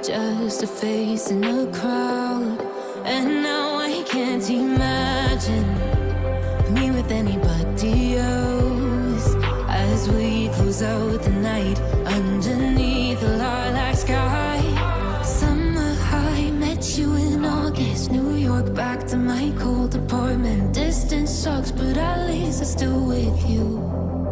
Just a face in a crowd, and now I can't imagine me with anybody else. As we close out the night underneath the lilac sky. Summer high, met you in August, New York, back to my cold apartment. Distance sucks, but at least I'm still with you.